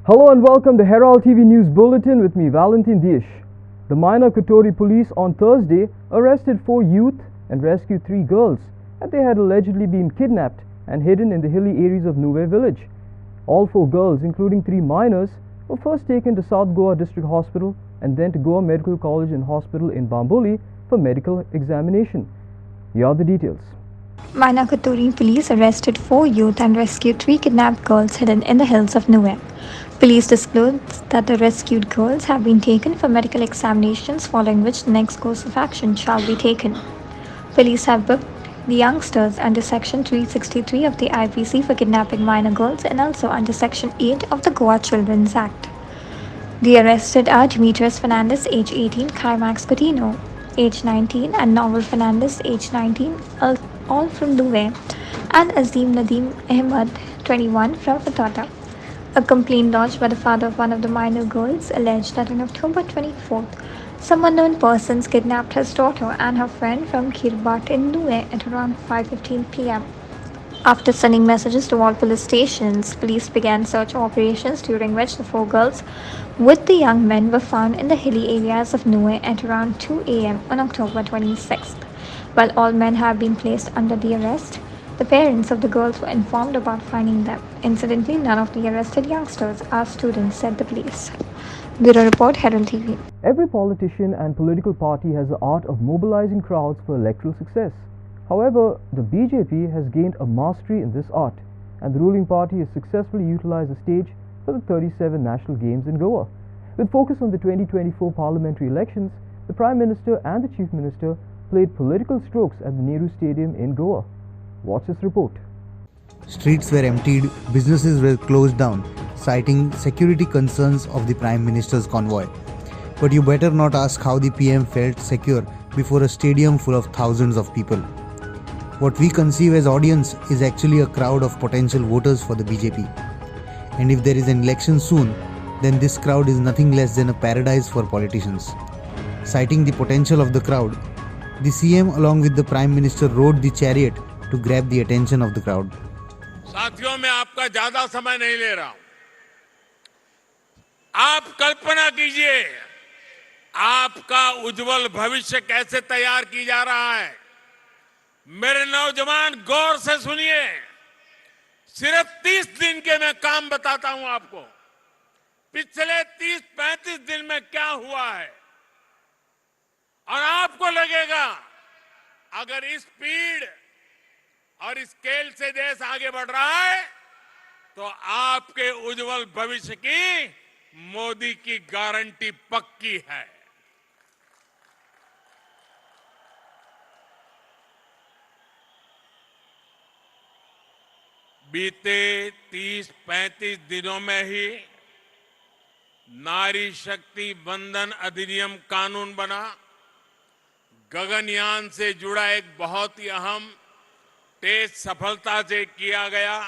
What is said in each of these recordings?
Hello and welcome to Herald TV News Bulletin with me, Valentin Dish. The minor Octoberr police on Thursday arrested 4 youth and rescued 3 girls that they had allegedly been kidnapped and hidden in the hilly areas of Nuwe village. All 4 girls, including 3 minors, were first taken to South Goa District Hospital and then to Goa Medical College and Hospital in Bamboli for medical examination. Here are the details. Minor Octoberr police arrested 4 youth and rescued 3 kidnapped girls hidden in the hills of Nuwe. Police disclosed that the rescued girls have been taken for medical examinations, following which the next course of action shall be taken. Police have booked the youngsters under Section 363 of the IPC for kidnapping minor girls and also under Section 8 of the Goa Children's Act. The arrested are Demetrius Fernandez, age 18, Climax Coutinho, age 19, and Novel Fernandez, age 19, all from Dubai, and Azim Nadeem Ahmed, 21, from Fatata. A complaint lodged by the father of one of the minor girls alleged that on October 24th, some unknown persons kidnapped his daughter and her friend from Kirbat in Nuwe at around 5:15 p.m. After sending messages to all police stations, police began search operations during which the 4 girls with the young men were found in the hilly areas of Nuwe at around 2 a.m. on October 26th. While all men have been placed under the arrest, the parents of the girls were informed about finding them. Incidentally, none of the arrested youngsters are students, said the police. Bureau Report, Herald TV. Every politician and political party has the art of mobilizing crowds for electoral success. However, the BJP has gained a mastery in this art, and the ruling party has successfully utilized the stage for the 37 national games in Goa. With focus on the 2024 parliamentary elections, the Prime Minister and the Chief Minister played political strokes at the Nehru Stadium in Goa. Watch this report. Streets were emptied, businesses were closed down, citing security concerns of the Prime Minister's convoy. But you better not ask how the PM felt secure before a stadium full of thousands of people. What we conceive as audience is actually a crowd of potential voters for the BJP. And if there is an election soon, then this crowd is nothing less than a paradise for politicians. Citing the potential of the crowd, the CM along with the Prime Minister rode the chariot to grab the attention of the crowd. साथियों, मैं आपका ज्यादा समय नहीं ले रहा हूं। आप कल्पना कीजिए, आपका उज्जवल भविष्य कैसे तैयार की जा रहा है। मेरे नौजवान, गौर से सुनिए। सिर्फ 30 दिन के मैं काम बताता हूं आपको। पिछले 30-35 दिन में क्या हुआ है, और आपको लगेगा अगर इस स्पीड और इस स्केल से देश आगे बढ़ रहा है तो आपके उज्जवल भविष्य की मोदी की गारंटी पक्की है। बीते 30-35 दिनों में ही नारी शक्ति वंदन अधिनियम कानून बना। गगनयान से जुड़ा एक बहुत ही अहम टेस्ट सफलता से किया गया।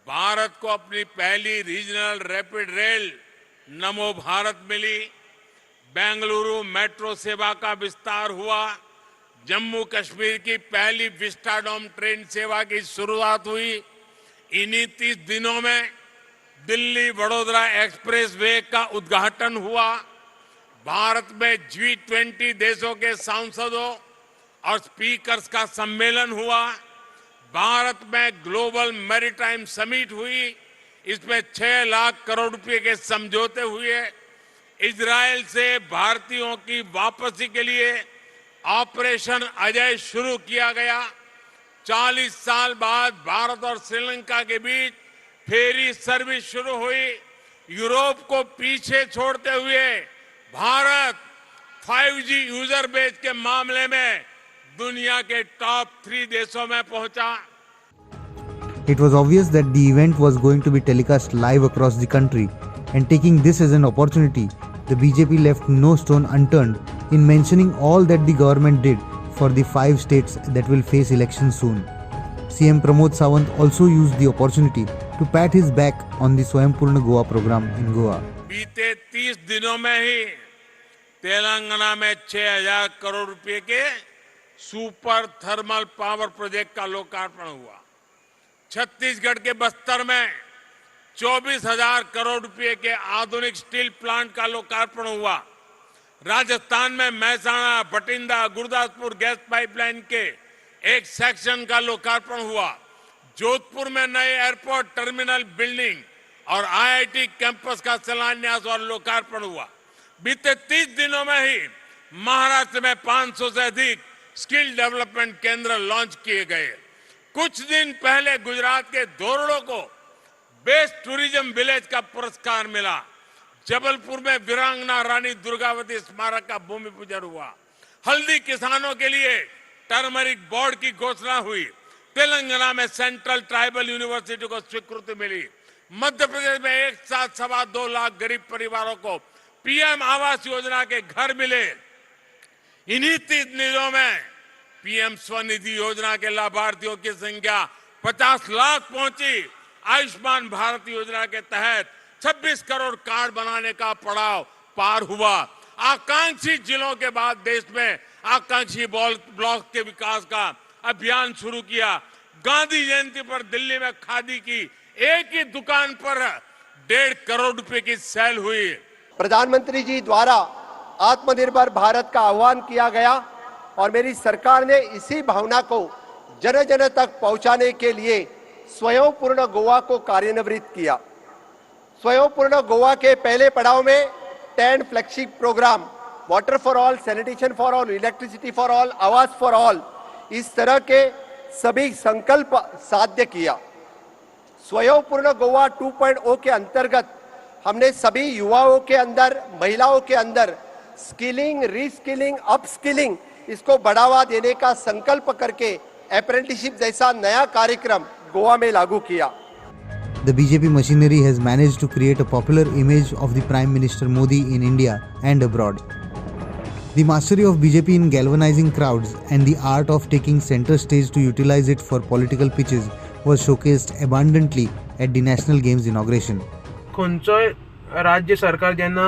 भारत को अपनी पहली रीजनल रैपिड रेल नमो भारत मिली। बेंगलुरु मेट्रो सेवा का विस्तार हुआ। जम्मू कश्मीर की पहली विस्टाडोम ट्रेन सेवा की शुरुआत हुई। इन्हीं 30 दिनों में दिल्ली वडोदरा एक्सप्रेस वे का उद्घाटन हुआ। भारत में G20 देशों के सांसदों और स्पीकर्स का सम्मेलन हुआ। भारत में ग्लोबल मैरीटाइम समिट हुई। इसमें 6 लाख करोड़ रुपए के समझौते हुए। इजरायल से भारतीयों की वापसी के लिए ऑपरेशन अजय शुरू किया गया। 40 साल बाद भारत और श्रीलंका के बीच फेरी सर्विस शुरू हुई। यूरोप को पीछे छोड़ते हुए भारत 5G यूजर बेस के मामले में दुनिया के टॉप 3 देशों में पहुंचा। It was obvious that the event was going to be telecast live across the country, and taking this as an opportunity, the BJP left no stone unturned in mentioning all that the government did for the 5 states that will face elections soon. CM Pramod Sawant also used the opportunity to pat his back on the Swayambhurna Goa program in Goa. बीते 30 दिनों में ही तेलंगाना में 6,000 करोड़ रुपए के super thermal power project का लोकार्पण हुआ। छत्तीसगढ़ के बस्तर में 24,000 करोड़ रुपए के आधुनिक स्टील प्लांट का लोकार्पण हुआ। राजस्थान में महसाणा, बठिंडा, गुरदासपुर गैस पाइपलाइन के एक सेक्शन का लोकार्पण हुआ। जोधपुर में नए एयरपोर्ट टर्मिनल बिल्डिंग और आईआईटी कैंपस का शिलान्यास और लोकार्पण हुआ। बीते 30 दिनों में ही महाराष्ट्र में 500 से अधिक स्किल डेवलपमेंट केंद्र लॉन्च किए गए। कुछ दिन पहले गुजरात के धोरडो को बेस्ट टूरिज्म विलेज का पुरस्कार मिला। जबलपुर में वीरांगना रानी दुर्गावती स्मारक का भूमि पूजन हुआ। हल्दी किसानों के लिए टर्मरिक बोर्ड की घोषणा हुई। तेलंगाना में सेंट्रल ट्राइबल यूनिवर्सिटी को स्वीकृति मिली। मध्य प्रदेश में एक साथ 2.25 लाख गरीब परिवारों को पीएम आवास योजना के घर मिले। इन्हीं 30 दिनों में पीएम स्वनिधि योजना के लाभार्थियों की संख्या 50 लाख पहुंची। आयुष्मान भारत योजना के तहत 26 करोड़ कार्ड बनाने का पड़ाव पार हुआ। आकांक्षी जिलों के बाद देश में आकांक्षी ब्लॉक के विकास का अभियान शुरू किया। गांधी जयंती पर दिल्ली में खादी की एक ही दुकान पर 1.5 करोड़ रुपए की सेल हुई। प्रधानमंत्री जी द्वारा आत्मनिर्भर भारत का आह्वान किया गया और मेरी सरकार ने इसी भावना को जन जन तक पहुंचाने के लिए स्वयं पूर्ण गोवा को कार्यान्वित किया। स्वयं पूर्ण गोवा के पहले पड़ाव में 10 flagship programme, water for all, sanitation for all, electricity for all, आवास फॉर ऑल, इस तरह के सभी संकल्प साध्य किया। स्वयं पूर्ण गोवा 2.0 के अंतर्गत हमने सभी युवाओं के अंदर, महिलाओं के अंदर स्किलिंग, रीस्किलिंग, अपस्किलिंग, इसको बढ़ावा देने का संकल्प करके अप्रेंटिसशिप जैसा नया कार्यक्रम गोवा में लागू किया। The BJP machinery has managed to create a popular image of the Prime Minister Modi in India and abroad. The mastery of BJP in galvanizing crowds and the art of taking center stage to utilize it for political pitches was showcased abundantly at the National Games inauguration. खंयचोय राज्य सरकार जेन्ना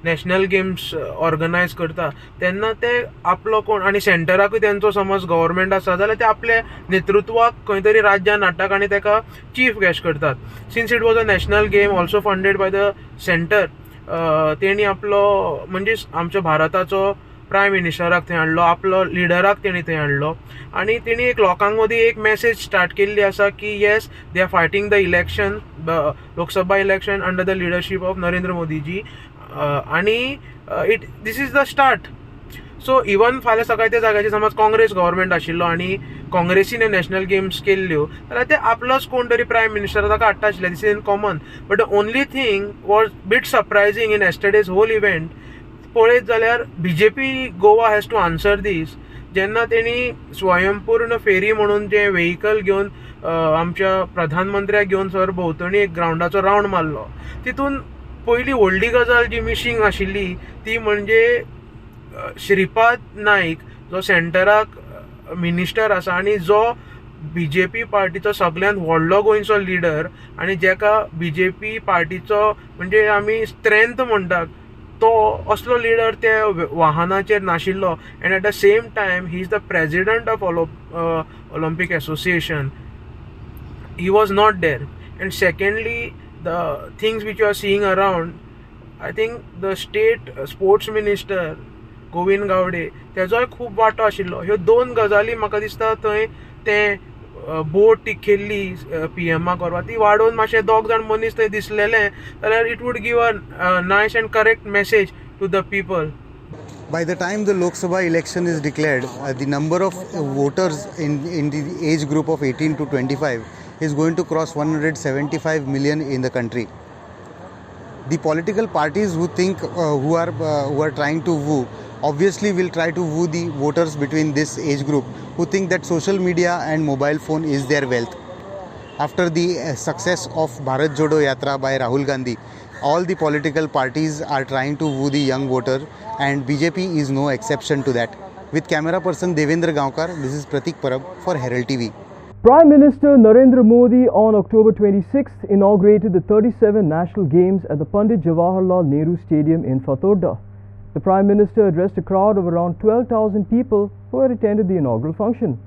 national games organise करता तेन्ना ते आपलो कोण आनी सेंटराकूय तेंचो समज गव्हर्मेंट आसा जाल्यार ते आपल्या नेतृत्वाक खंय तरी राज्यान हाडटात आनी तेका चीफ गेस्ट करतात. Since it was a national game also funded by the centre, तेणी आपलो म्हणजे आमच्या भारताचो प्रायम मिनिस्टराक थंय हाडलो, आपलो लिडराक तेणी थंय हाडलो आनी तेणी एक लोकांक मदीं एक मेसेज स्टार्ट केल्ली आसा की yes, they are fighting the election, Lok Sabha election under the leadership of Narendra Modi ji आनी this is the start. So even फाल्यां सकाळी त्या जाग्याचेर समज काँग्रेस गव्हर्मेंट आशिल्लो आनी काँग्रेसीन नॅशनल गेम्स केल्ल्यो जाल्यार ते आपलोच कोण तरी प्रायम मिनिस्टर ताका हाडटा आशिल्ले. This is in common. But the only thing was bit surprising in yesterday's whole event पळयत जाल्यार BJP Goa has to answer this. जेन्ना तेणी स्वयंपूर्ण फेरी म्हणून जे व्हेहिकल घेवन आमच्या प्रधानमंत्र्याक घेवन सर भोंवतणी एक ग्रावंडाचो रावंड मारलो, तितून पयली व्हडली गजाल जी मिशींग आशिल्ली ती म्हणजे श्रीपाद नाईक जो सेंटराक मिनिस्टर आसा आनी जो BJP पार्टीचो सगळ्यांत व्हडलो गोंयचो लिडर आनी जेका BJP पार्टीचो म्हणजे आमी स्ट्रेंथ म्हणटात तो असलो लिडर ते वाहनाचेर नाशिल्लो. And at the same time he is the president of Olympic association. He was not there. And secondly the things which you are seeing around, I think the state sports minister Govind Gawade तेजोय खूब वांटो आशिल्लो. ह्यो 2 गजाली म्हाका दिसता थंय ते बोट ती खेळ्ळी PMाक व्हरपा ती वाडोवन मातशें 2 जाण मनीस थंय दिसलेले जाल्यार it would give a nice and correct message to the people. By the time the Lok Sabha election is declared, the number of voters in the age group of 18 to 25 is going to cross 175 million in the country. The political parties who think who are trying to woo obviously will try to woo the voters between this age group who think that social media and mobile phone is their wealth. After the success of Bharat Jodo Yatra by Rahul Gandhi, all the political parties are trying to woo the young voter and BJP is no exception to that. With camera person Devendra Gaonkar, this is Pratik Parab for Herald TV. Prime Minister Narendra Modi on October 26th inaugurated the 37 National Games at the Pandit Jawaharlal Nehru Stadium in Octoberr. The Prime Minister addressed a crowd of around 12,000 people who had attended the inaugural function.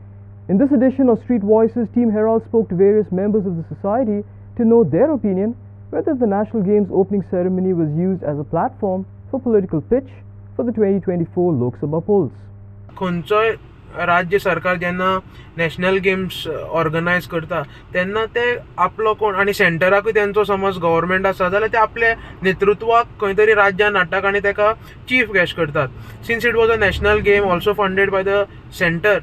In this edition of Street Voices, Team Herald spoke to various members of the society to know their opinion whether the National Games opening ceremony was used as a platform for political pitch for the 2024 Lok Sabha polls. खंयचोय राज्य सरकार जेन्ना national games organise करता तेन्ना ते आपलो कोण आनी सेंटराकूय तेंचो समज गव्हर्मेंट आसा जाल्यार ते आपल्या नेतृत्वाक खंय तरी राज्यान हाडटात आनी तेका चीफ गेस्ट करतात. Since it was a national game also funded by the centre,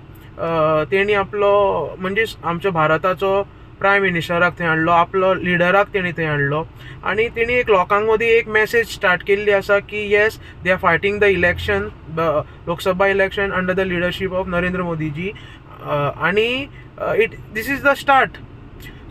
तेणी आपलो म्हणजे आमच्या भारताचो प्रायम मिनिस्टराक थंय हाडलो, आपलो लिडराक तेणी थंय हाडलो आनी तेणी एक लोकांक मदीं एक मेसेज स्टार्ट केल्ली आसा की yes they are fighting the election, Lok Sabha election under the leadership of Narendra Modi ji आनी this is the start.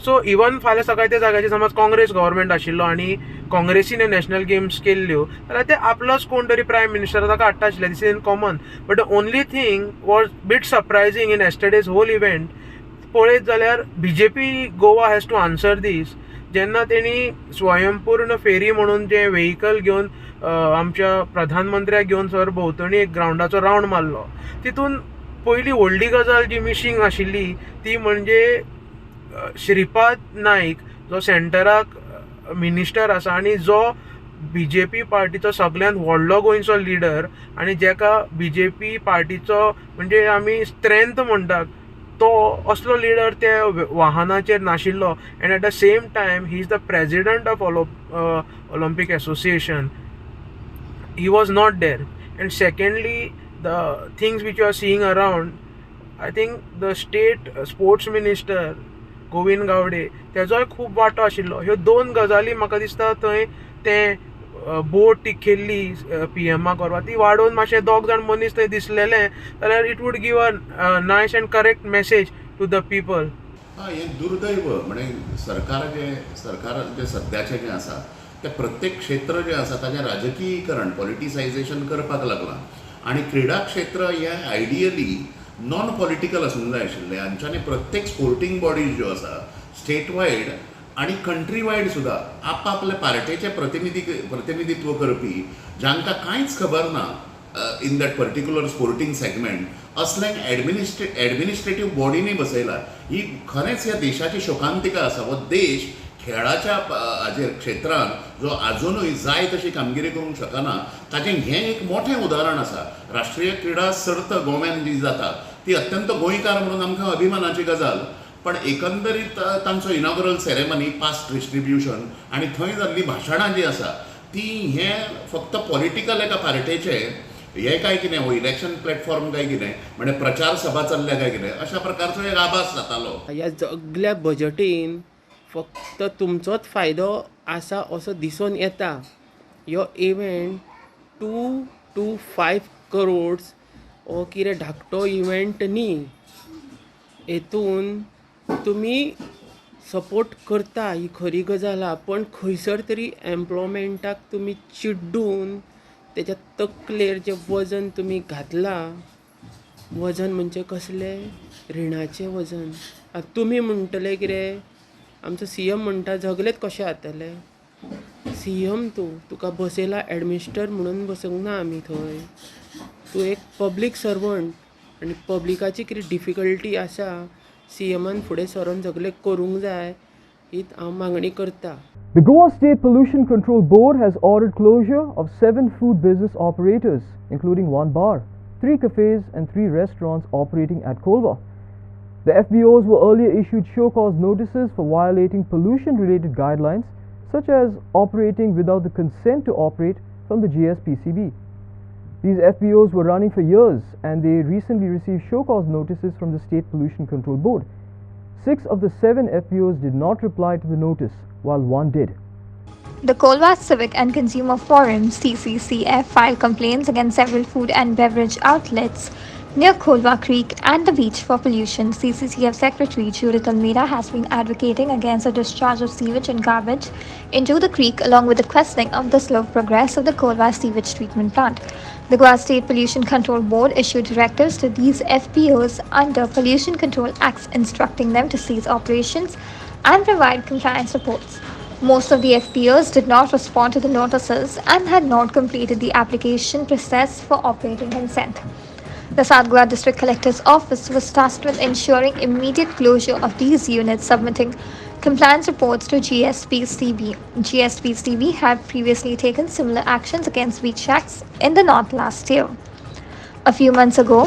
So even फाल्यां सकाळी त्या जाग्याचेर समज काँग्रेस गव्हर्मेंट आशिल्लो आनी काँग्रेसीन नॅशनल गेम्स केल्ल्यो जाल्यार ते आपलोच कोण तरी प्रायम मिनिस्टर ताका हाडटा आशिल्ले. This is in common. But the only thing was bit surprising in yesterday's whole event पळयत जाल्यार BJP Goa has to answer this. जेन्ना तेणी स्वयंपूर्ण फेरी म्हणून जे व्हेहिकल घेवन आमच्या प्रधानमंत्र्याक घेवन सर भोंवतणी एक ग्रावंडाचो रावंड मारलो, तितून पयली व्हडली गजाल जी मिशींग आशिल्ली ती म्हणजे श्रीपाद नाईक जो सेंटराक मिनिस्टर आसा आनी जो BJP पार्टीचो सगळ्यांत व्हडलो गोंयचो लिडर आनी जेका BJP पार्टीचो म्हणजे आमी स्ट्रेंथ म्हणटात तो असलो लिडर ते वाहनाचेर नाशिल्लो. And at the same time he is the president of Olympic association. He was not there. And secondly the things which you are seeing around, I think the state sports minister Govind Gawade तेजोय खूब वांटो आशिल्लो. ह्यो दोन गजाली म्हाका दिसता थंय ते बोट ती खेळ्ळी PMाक व्हरपा ती वाडोवन मातशें दोग जाण मनीस थंय दिसलेले जाल्यार it would give a nice and correct message to the people. हें दुर्दैव म्हणजे सरकार जे सद्याचें जें आसा तें प्रत्येक क्षेत्र जें आसा ताचें राजकीयकरण पॉलिटिसायजेशन करपाक लागलां आनी क्रीडा क्षेत्र हें आयडियली नॉन पॉलिटिकल आसूंक जाय आशिल्लें. हांच्यानी प्रत्येक स्पोर्टिंग बॉडीज ज्यो आसा स्टेट वायड आणि कंट्री वायड सुद्धा आपापल्या पार्टेचे प्रतिनिधित्व करपी जांकां कांयच खबर ना in that particular sporting segment असल्यांक एडमिनिस्ट्रेटीव बॉडीनी बसयला. ही खरेंच ह्या देशाची शोकांतिका आसा. हो देश खेळाच्या हाजेर क्षेत्रांत जो आजुनूय जाय तशी कामगिरी करूंक शकना ताचें हें एक मोठें उदाहरण आसा. राष्ट्रीय क्रीडा सर्त गोव्यान जी जाता ती अत्यंत गोंयकार म्हणून आमकां अभिमानाची गजाल. पण एकंदरीत तांचो इनॉग्रल सेरेमनी पास डिस्ट्रिब्युशन आनी थंय जाल्ली भाशणां जी आसा ती हें फक्त पॉलिटिकल एका पार्टेचे हें काय कितें हो इलेक्शन प्लॅटफॉर्म काय कितें म्हणजे प्रचार सभा चल्ल्या काय कितें अशा प्रकारचो एक आभास जातालो. ह्या सगळ्या बजेटीन फक्त तुमचोच फायदो आसा असो दिसून येता. ह्यो इव्हेंट 2 to 5 crores हो कितें धाकटो इव्हेंट न्ही. हेतून तुमी सपोर्ट करता ही खरी गजाल आहा, पण खंयसर तरी एम्प्लॉयमेंटाक तुमी चिड्डून तेच्या तकलेर जें वजन तुमी घातलां, वजन म्हणजे कसलें रिणाचें वजन. तुमी म्हणटले कितें आमचो CM म्हणटा झगलेत कशें जातले. CM तुका बसयला एडमिनिस्टर म्हणून बसोंक ना आमी थंय. तूं एक पब्लीक सर्वंट आनी पब्लिकाची कितें डिफिकल्टी आसा CMन फुडें सरून सगळें करूंक जाय ही हांव मागणी करता. The Goa State Pollution Control Board has ordered closure of 7 food business operators, including 1 bar, 3 cafes and 3 restaurants operating at Kolva. The FBOs were earlier issued show cause notices for violating pollution-related guidelines, such as operating without the consent to operate from the GSPCB. These FBOs were running for years and they recently received show cause notices from the State Pollution Control Board. 6 of the 7 FBOs did not reply to the notice, while 1 did. The Kolva Civic and Consumer Forum (CCCF) filed complaints against several food and beverage outlets near Kolva Creek and the beach for pollution. CCCF Secretary Judith Almeida has been advocating against the discharge of sewage and garbage into the creek, along with the questioning of the slow progress of the Kolva sewage treatment plant. The Goa State Pollution Control Board issued directives to these FPOs under Pollution Control Acts, instructing them to cease operations and provide compliance reports. Most of the FPOs did not respond to the notices and had not completed the application process for operating consent. The South Goa District Collector's Office was tasked with ensuring immediate closure of these units, submitting compliance reports to GSPCB. GSPCB had previously taken similar actions against beach shacks in the north last year. A few months ago,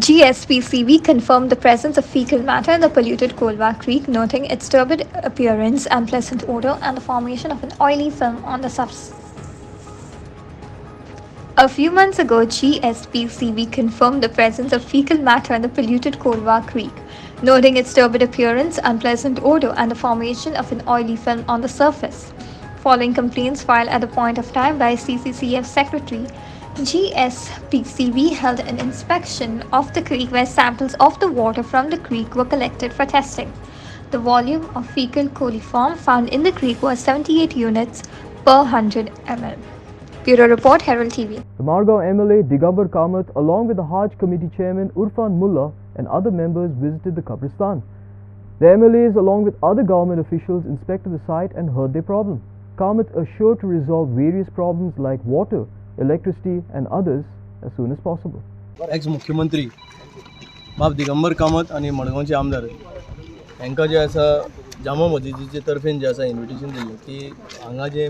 GSPCB confirmed the presence of fecal matter in the polluted Kolwa Creek, noting its turbid appearance, unpleasant odor, and the formation of an oily film on the substance. A few months ago, GSPCB confirmed the presence of fecal matter in the polluted Kolwa Creek, noting its turbid appearance, unpleasant odor, and the formation of an oily film on the surface. Following complaints filed at the point of time by CCCF Secretary, GSPCB held an inspection of the creek where samples of the water from the creek were collected for testing. The volume of fecal coliform found in the creek was 78 units per 100 ml. Bureau Report, Herald TV. The Margao MLA Digambar Kamath, along with the Hajj Committee Chairman Urfan Mullah and other members, visited the Qabristan. The MLAs, along with other government officials, inspected the site and heard their problem. Kamath assured to resolve various problems like water, electricity and others as soon as possible. Ex-Mukhyamantri बाब दिगंबर कामत आणि मडगांवचे आमदार हांकां जे आसा जामा मस्जिदीचे तर्फेन जे आसा invitation दिल्लें की हांगा जे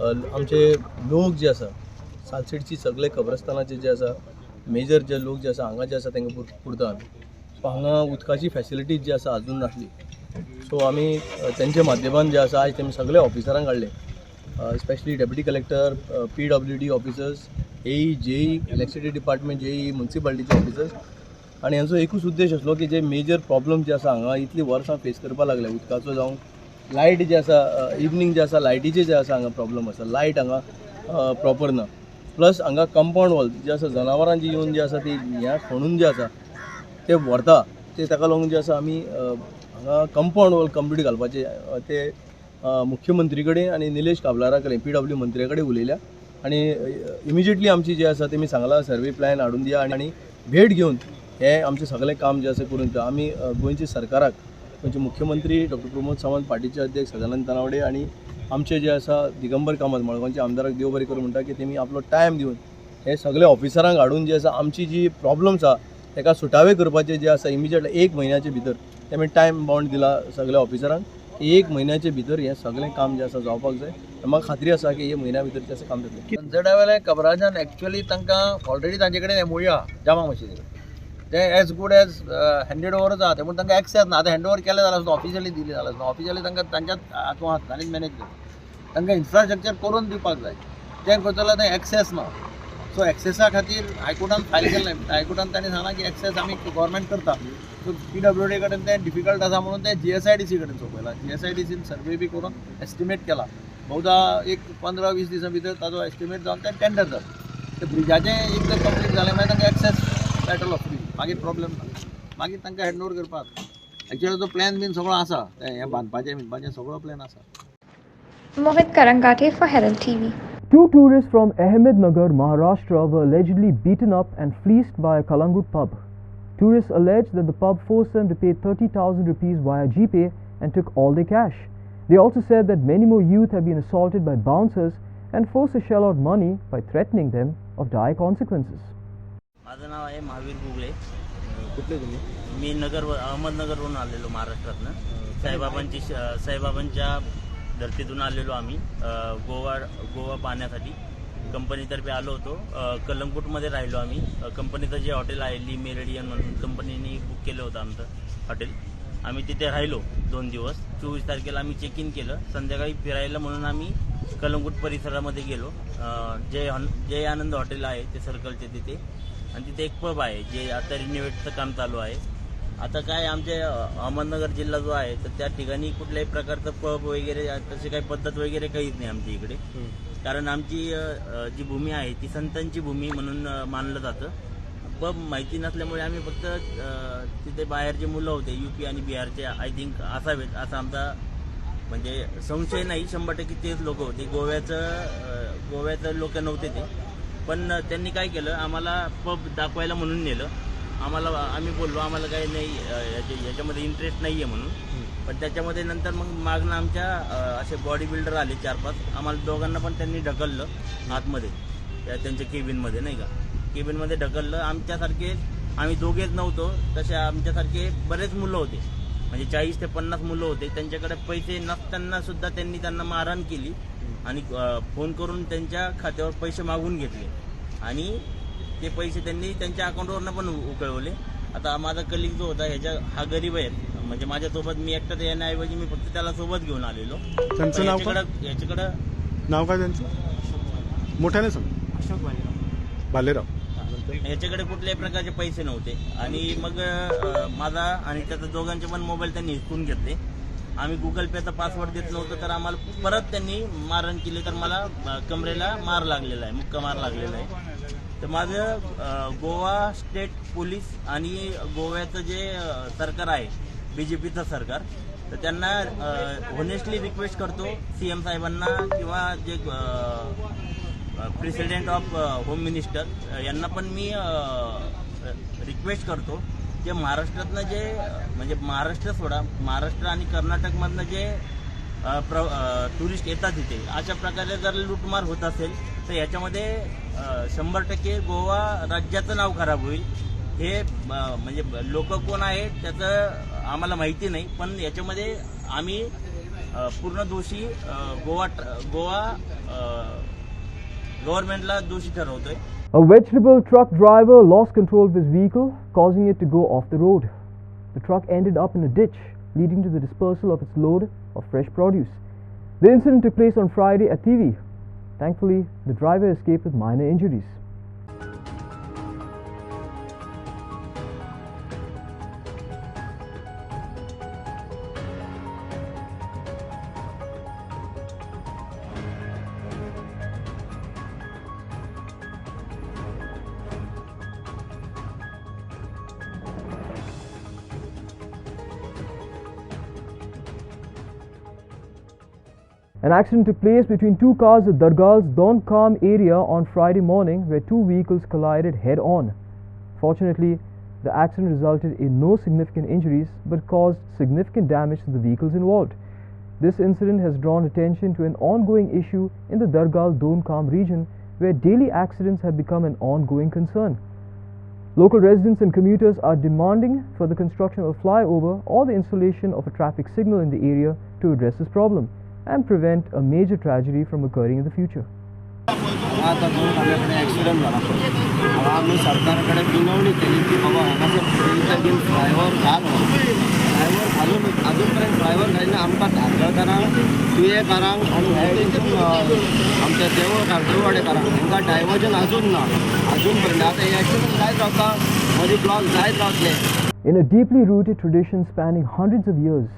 आमचे लोक जे आसा सालसेटची सगळे कब्रस्तानाचे जे आसा मेजर जे लोक जे आसा हांगा जे आसा तांकां पुरता आमी सो हांगा उदकाची फॅसिलिटीज जी आसा अजून नासली सो आमी तेंच्या माध्यमान जे आसा आज तेमी सगळे ऑफिसरांक काडले specially deputy collector PWD officers AE JE electricity department JE म्युनिसिपालिटीचे ऑफिसर्स आणि हांचो एकूच उद्देश आसलो की जे मेजर प्रॉब्लम जे आसा हांगा इतली वर्सां फेस करपा लागले उदकाचो जावं लायट जे आसा इवनिंग जे आसा लायटीचे जे आसा हांगा प्रॉब्लम आसा लायट हांगा प्रॉपर ना प्लस हांगा कंपाउंड वॉल जे आसा जनावरां जी येवन जे आसा ती ह्या खणून जे आसा ते व्हरता ते ताका लागून जे आसा आमी हांगा कंपाउंड वॉल कंप्लीट घालपाचे ते मुख्यमंत्री कडेन आनी निलेश काबलारा कडेन PW मंत्र्या कडेन उलयल्या आनी इमिजिएटली आमची जे आसा तेमी सांगला सर्वे प्लॅन हाडून दिया आनी भेट घेवन हे आमचे सगळे काम जे आसा करून दिता आमी गोंयच्या सरकाराक गोंयचे मुख्यमंत्री डॉ प्रमोद सावंत पार्टीचे अध्यक्ष सदानंद तानावडे आणि आमचे जे आसा दिगंबर कामत मडगांवचे आमदाराक देव बरें करूं म्हणटा की तेमी आपलो टायम दिवन हे सगळे ऑफिसरांक हाडून जे आसा आमची जी प्रॉब्लम्स आसा ताका सुटावे करपाचे जे आसा इमिजिएट 1 म्हयन्याचे भितर तेमी टायम बाउंड दिला सगळ्या ऑफिसरांक 1 म्हयन्याचे भितर हे सगळें काम जे आसा जावपाक जाय म्हाका खात्री आसा की 1 म्हयन्या भितर तें काम जातलें पंचड्यावेले कबराजान एक्चुअली तांकां ऑलरेडी तांचे कडेन एमओयू आहा जामा मशिदी ते एज गूड एज हँडेड ओवरच आहा ते पूण तांकां एक्सेस ना आतां हँड ओवर केले जाल्यार सुद्दां ऑफिशियली दिली जाल्यार ऑफिशियली तांकां तांच्याच हातूंत आहा तांणीच मॅनेज करता तांकां इन्फ्रास्ट्रक्चर करून दिवपाक जाय तें करतलो थंय एक्सेस ना सो एक्सेसा खातीर हायकोर्टान फायल केलें हायकोर्टान तांणी सांगलां की एक्सेस आमी गव्हर्मेंट करता सो PWD कडेन तें डिफिकल्ट आसा म्हणून तें GSIDC कडेन सोंपयलां GSIDCन सर्वे बी करून एस्टिमेट केला बहुधा एक 15-20 दिसां भितर ताजो एस्टिमेट जावन तें टेंडर जाता ते ब्रिजाचें एकदां कंप्लीट जालें मागीर तांकां एक्सेस मेळटलो फ्री मागीर प्रॉब्लेम ना मागीर तांकां हँड ओवर करपाक एक्चुअली तो प्लॅन बीन सगळो आसा हें बांदपाचें सगळो प्लॅन आसा Mohit Karangate for Herald TV. 2 tourists from Ahmednagar, Maharashtra were allegedly beaten up and fleeced by a Kalangut pub. Tourists alleged that the pub forced them to pay 30,000 rupees via GPay and took all their cash. They also said that many more youth have been assaulted by bouncers and forced to shell out money by threatening them of dire consequences. माझं नाव आहे महावीर बुगळे. कुठले तुम्ही? मी अहमदनगरवरून आलेलो महाराष्ट्रातनं साईबाबांच्या धर्तीतून आलेलो आम्ही गोवा पाहण्यासाठी कंपनीतर्फे आलो होतो. कलंगूटमध्ये राहिलो आम्ही. कंपनीचं जे हॉटेल आहे ली मेरिडियन म्हणून कंपनीने बुक केलं होतं आमचं हॉटेल. आम्ही तिथे राहिलो 2 दिवस. 24 तारखेला आम्ही चेक इन केलं. संध्याकाळी फिरायला म्हणून आम्ही कलंगूट परिसरामध्ये गेलो. जय आनंद हॉटेल आहे ते सर्कलचे तिथे आणि तिथे एक पब आहे जे आता रिनोव्हेटचं काम चालू आहे. आता काय आमचे अहमदनगर जिल्हा जो आहे तर त्या ठिकाणी कुठल्याही प्रकारचं पब वगैरे तशी काही पद्धत वगैरे काहीच नाही आमच्या इकडे. कारण आमची जी भूमी आहे ती संतांची भूमी म्हणून मानलं जातं. पब माहिती नसल्यामुळे आम्ही फक्त तिथे बाहेरचे मुलं होते UP आणि बिहारचे आय थिंक असावेत असा आमचा म्हणजे संशय नाही. 100% तेच लोक होते. गोव्याचं लोक नव्हते ते. पण त्यांनी काय केलं आम्हाला पब दाखवायला म्हणून नेलं. आम्ही बोललो आम्हाला काही नाही याच्यामध्ये इंटरेस्ट नाही आहे म्हणून. पण त्याच्यामध्ये नंतर मग मागणं आमच्या असे बॉडी बिल्डर आले 4-5. आम्हाला दोघांना पण त्यांनी ढकललं आतमध्ये त्यांच्या केबिनमध्ये नाही का. केबिनमध्ये ढकललं. आमच्यासारखे आम्ही दोघेच नव्हतो तसे आमच्यासारखे बरेच मुलं होते म्हणजे 40 ते 50 मुलं होते. त्यांच्याकडे पैसे नसताना सुद्धा त्यांना मारहाण केली आणि फोन करून त्यांच्या खात्यावर पैसे मागून घेतले आणि ते पैसे त्यांनी त्यांच्या अकाउंटवरनं पण उकळवले. आता माझा कलिग जो होता हा गरीब आहे, म्हणजे माझ्यासोबत मी एकटाच येण्याऐवजी मी फक्त त्याला सोबत घेऊन आलेलो. त्यांचं नाव काय? याच्याकडं नाव काय त्यांचं? मोठ्याने सांग. अशोक बालेराव. याच्याकडे कुठल्याही प्रकारचे पैसे नव्हते आणि मग माझा आणि त्याचा दोघांचे पण मोबाईल त्यांनी हिसकून घेतले. आम्ही गुगल पेचा पासवर्ड देत नव्हतो तर आम्हाला परत त्यांनी मारहाण केली. तर मला कमरेला मार लागलेला आहे, मुक्का मार लागलेला आहे. तर माझं गोवा स्टेट पोलीस आणि गोव्याचं जे सरकार आहे BJPचं सरकार, तर त्यांना होनेस्टली रिक्वेस्ट करतो CM साहेबांना किंवा जे प्रेसिडेंट ऑफ होम मिनिस्टर यांना पण मी रिक्वेस्ट करतो जे महाराष्ट्रातनं जे म्हणजे महाराष्ट्र सोडा, महाराष्ट्र आणि कर्नाटकमधनं जे टुरिस्ट येतात तिथे अशा प्रकारे जर लूटमार होत असेल तर याच्यामध्ये 100% गोवा राज्याचं नाव खराब होईल. हे म्हणजे लोक कोण आहेत त्याचं आम्हाला माहिती नाही, पण याच्यामध्ये आम्ही पूर्ण दोषी गोवा गव्हर्नमेंटला दोषी ठरवतोय. A vegetable truck driver lost control of his vehicle, causing it to go off the road. The truck ended up in a ditch, leading to the dispersal of its load of fresh produce. The incident took place on Friday at TV. Thankfully, the driver escaped with minor injuries. An accident took place between two cars at Dargal's Donkam area on Friday morning where two vehicles collided head-on. Fortunately, the accident resulted in no significant injuries but caused significant damage to the vehicles involved. This incident has drawn attention to an ongoing issue in the Dargal Donkam region where daily accidents have become an ongoing concern. Local residents and commuters are demanding for the construction of a flyover or the installation of a traffic signal in the area to address this problem and prevent a major tragedy from occurring in the future. आता दोन आपल्याकडे accident झाला. आम्ही सरकारकडे विनवणी केली की बाबा आम्हाला दिन ड्रायव्हर घालो, ड्रायव्हर अजूनपर्यंत ड्रायव्हर घालणं आमकां धाडलं करा, तुये करांक आणि आमच्या देववाडेकारांक हांकां डायवर्जन अजून ना, अजूनपर्यंत आता हे ॲक्सिडेंट जायत रावता, मदीं ब्लॉक जायत रावतले. In a deeply rooted tradition spanning hundreds of years,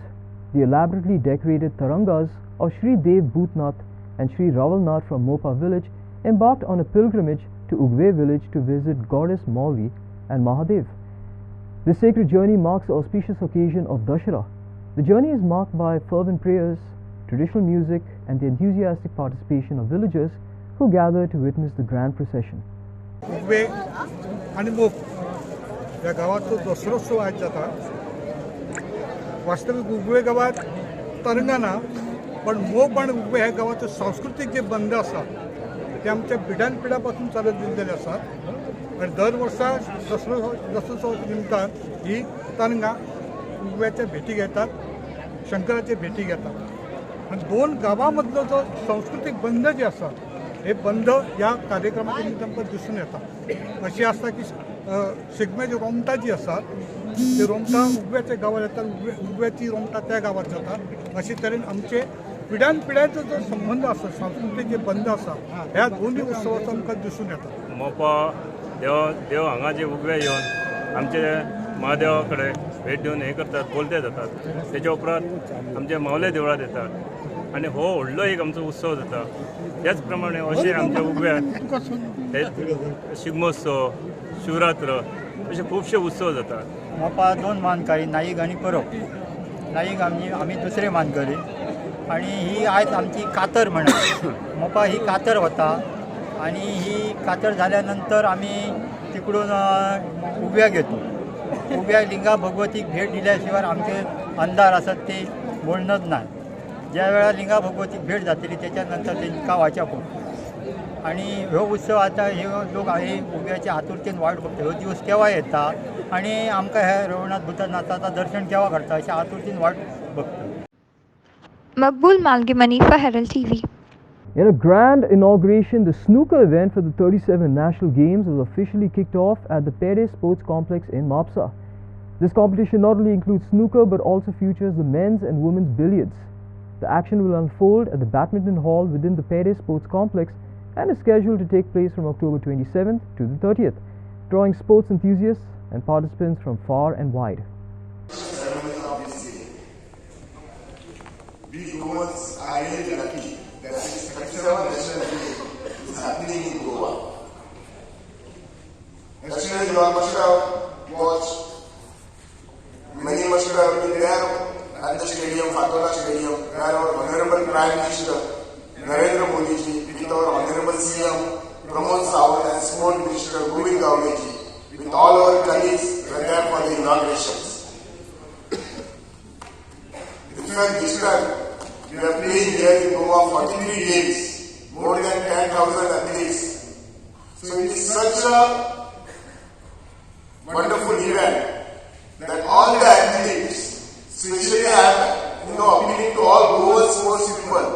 the elaborately decorated tarangas of Shri Dev Bhutnath and Shri Ravalnath from Mopa village embarked on a pilgrimage to Ugve village to visit goddess Mauli and Mahadev. This sacred journey marks the auspicious occasion of Dashera. The journey is marked by fervent prayers, traditional music and the enthusiastic participation of villagers who gather to witness the grand procession. उगवे आणि मोप या गावात तो दसरोत्सव आज जाता. वास्तविक उगवे गावात तरंगा ना, पण मोप आणि उगवे ह्या गावाचे सांस्कृतिक जे बंध आसा ते आमच्या पिढ्यानपिढ्यापासून चालत दिलेले आसात आणि दर वर्सा दसरोत्सव निमतान ही तरंगा उगव्याच्या भेटी घेतात, शंकराचे भेटी घेतात आणि दोन गावांमधलो जो सांस्कृतिक बंध जे आसा हे बंध या कार्यक्रमाच्या निमित्तान दिसून येतात. अशी आसता की शिगम्याची रोमटां जी आसात ते रोमटां उगव्याच्या गांवांत येतात, उगव्याची रोमटां त्या गांवांत जातात. अशे तरेन आमचे पिढ्यान पिढ्याचो जो संबंध आसा, सांस्कृतीक जे बंध आसा ह्या दोन्ही उत्सवाचो आमकां दिसून येता. मोपा देव हांगा जे उगवे येवन आमचे महादेवा कडेन भेट दिवन हे करतात, बोलते जातात. तेच्या उपरांत आमचे मावले देवळांत येतात आनी हो व्हडलो एक आमचो उत्सव जाता. त्याच प्रमाणे अशें आमच्या उगव्यात हे शिगमोत्सव, शिवरात्र अशे खुबशे उत्सव जातात. मोपा दोन मानकरी, नाईक आनी परब. नाईक आमी दुसरे मानकरी आणि ही आयज आमची कातर म्हणा. मोपा ही कातर वता आणि ही कातर झाल्यानंतर आम्ही तिकडून उग्याक येतो. उग्याक लिंगा भगवतीक भेट दिल्याशिवाय आमचे अंधार असत ते बोलणंच नाही. ज्या वेळा लिंगा भगवतीक भेट जातली त्याच्यानंतर ते वाच्या पडतो आणि हो उत्सव आता हे लोक आहे उग्याच्या आतुरतेन वाट बघतो. हो दिवस केव्हा येता आणि आमकां हे रवनाथ भूतनाथाचं दर्शन केव्हा घडटा अशा आतुरतेन वाट बघतो. Maqbool Malgimani for Herald TV. In a grand inauguration, the snooker event for the 37 National Games was officially kicked off at the Pere Sports Complex in Mapsa. This competition not only includes snooker but also features the men's and women's billiards. The action will unfold at the Badminton Hall within the Pere Sports Complex and is scheduled to take place from October 27th to the 30th, drawing sports enthusiasts and participants from far and wide. We Goans are really lucky that 37 National Day is happening in Goa. Yesterday you all must have watched, many must have been there at the stadium, Fatola Stadium, where our Honorable Prime Minister Narendra Modi ji, with our Honorable CM Pramod Sawant and Sport Minister Govind Gowde ji, with all our colleagues were there for the inaugurations. In fact, this time, we are playing here in Goa 43 games, more than 10,000 athletes. So it is such a wonderful event that all the athletes, especially I am appealing to all Goa sports people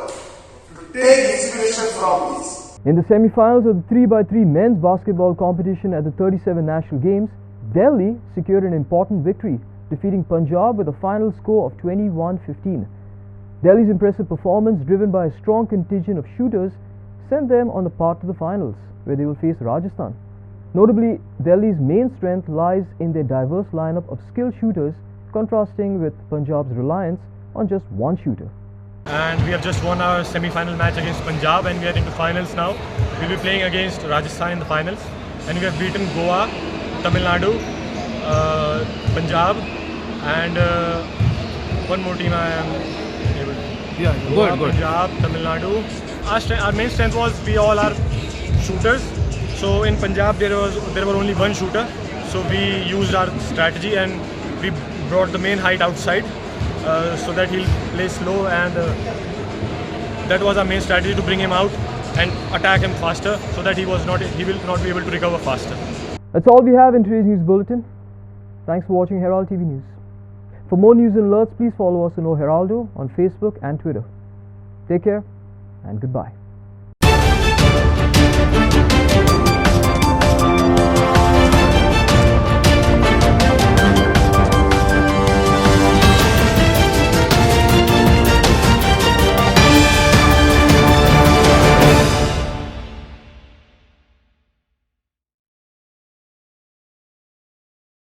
to take inspiration from this. In the semi-finals of the 3x3 men's basketball competition at the 37 National Games, Delhi secured an important victory, defeating Punjab with a final score of 21-15. Delhi's impressive performance, driven by a strong contingent of shooters, sent them on the path to the finals, where they will face Rajasthan. Notably, Delhi's main strength lies in their diverse lineup of skilled shooters, contrasting with Punjab's reliance on just one shooter. And we have just won our semi-final match against Punjab, and we are into finals now. We'll be playing against Rajasthan in the finals, and we have beaten Goa, Tamil Nadu, Punjab, and one more team I am able to. Yeah, Goa, good. Punjab, Tamil Nadu. Our main strength was we all are shooters. So in Punjab there were only one shooter. So we used our strategy and we brought the main height outside so that he'll play slow, and that was our main strategy, to bring him out and attack him faster so that he will not be able to recover faster. That's all we have in today's news bulletin. Thanks for watching Herald TV News. For more news and alerts, please follow us on O Heraldo on Facebook and Twitter. Take care and goodbye.